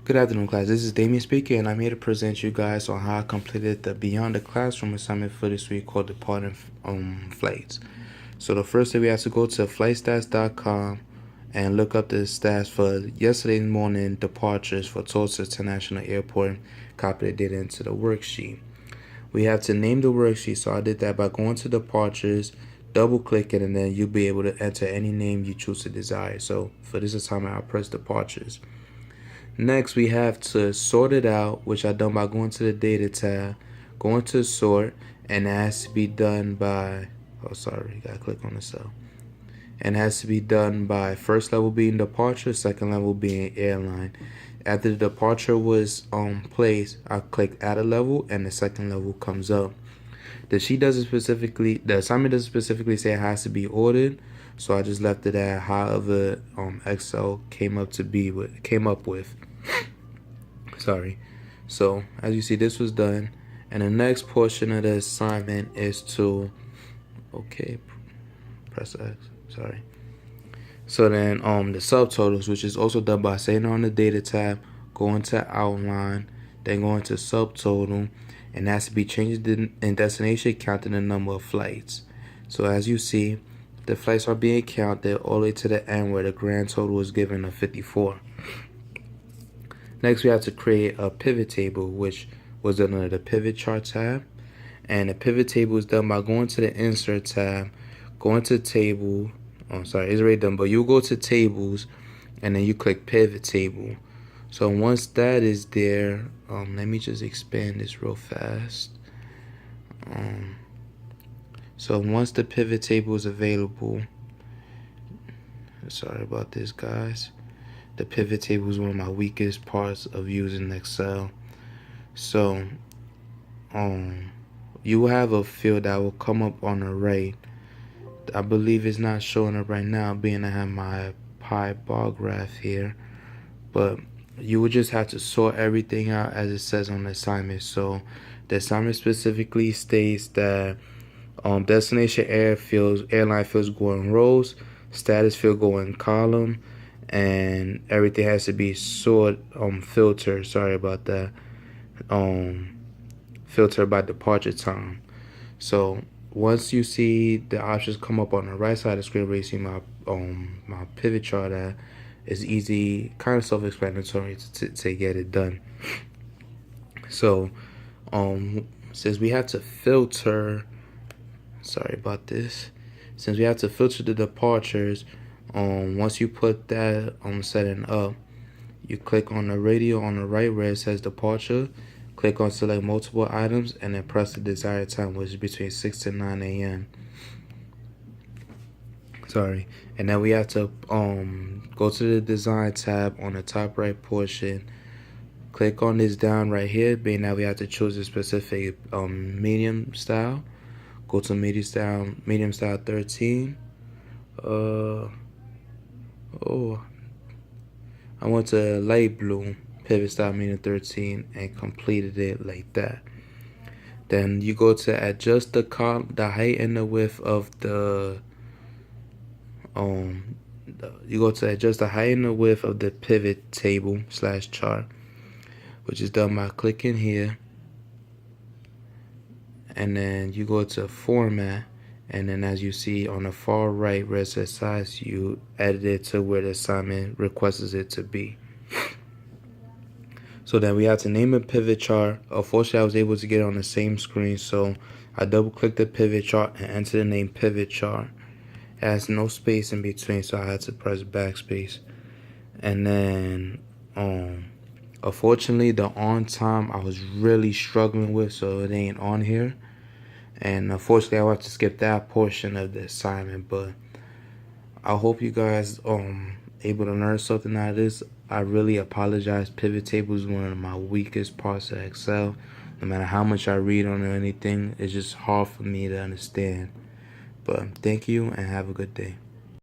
Good afternoon, class. This is Damien speaking, and I'm here to present you guys on how I completed the Beyond the Classroom assignment for this week called Departing Flights. So the first thing we have to go to flightstats.com and look up the stats for yesterday morning departures for Tulsa International Airport. Copy the data into the worksheet. We have to name the worksheet, so I did that by going to departures, double click it, and then you'll be able to enter any name you choose to desire. So for this assignment, I'll press departures. Next, we have to sort it out, which I done by going to the data tab, going to sort, and it has to be done by, gotta click on the cell. And it has to be done by first level being departure, second level being airline. After the departure was placed, I click add a level, and the second level comes up. The assignment doesn't specifically say it has to be ordered, so I just left it at however Excel came up with. Sorry. So as you see, this was done, and the next portion of the assignment is to press X. Sorry. So then the subtotals, which is also done by staying on the data tab, going to outline, then going to subtotal, and has to be changed in destination counting the number of flights. So as you see, the flights are being counted all the way to the end where the grand total is given of 54. Next, we have to create a pivot table, which was done under the pivot chart tab. And the pivot table is done by going to the insert tab, going to table. It's already done, but you go to tables and then you click pivot table. So once that is there, let me just expand this real fast. So once the pivot table is available, sorry about this, guys. The pivot table is one of my weakest parts of using Excel. So you will have a field that will come up on the right. I believe it's not showing up right now, being I have my pie bar graph here. But you would just have to sort everything out as it says on the assignment. So the assignment specifically states that destination airline fields go in rows, status field go in column, and everything has to be filtered. Sorry about that. Filtered by departure time. So once you see the options come up on the right side of the screen where you see my pivot chart at, it's easy, kind of self-explanatory to get it done. So since we have to filter, sorry about this, since we have to filter the departures, once you put that setting up, you click on the radio on the right where it says departure, click on select multiple items, and then press the desired time, which is between 6 to 9 a.m. Sorry. And then we have to go to the design tab on the top right portion, click on this down right here, being that we have to choose a specific medium style. Go to medium style 13. I went to light blue, pivot style medium 13, and completed it like that. Then you go to adjust the height and the width of the pivot table / chart, which is done by clicking here, and then you go to format, and then as you see on the far right where it says size, you edit it to where the assignment requests it to be. So then we have to name a pivot chart. Unfortunately, I was able to get it on the same screen, so I double click the pivot chart and enter the name pivot chart. It has no space in between, so I had to press backspace. And then unfortunately, the on time I was really struggling with, so it ain't on here. And unfortunately, I will have to skip that portion of the assignment. But I hope you guys able to learn something out of this. I really apologize. Pivot table is one of my weakest parts of Excel. No matter how much I read on it or anything, it's just hard for me to understand. But thank you and have a good day.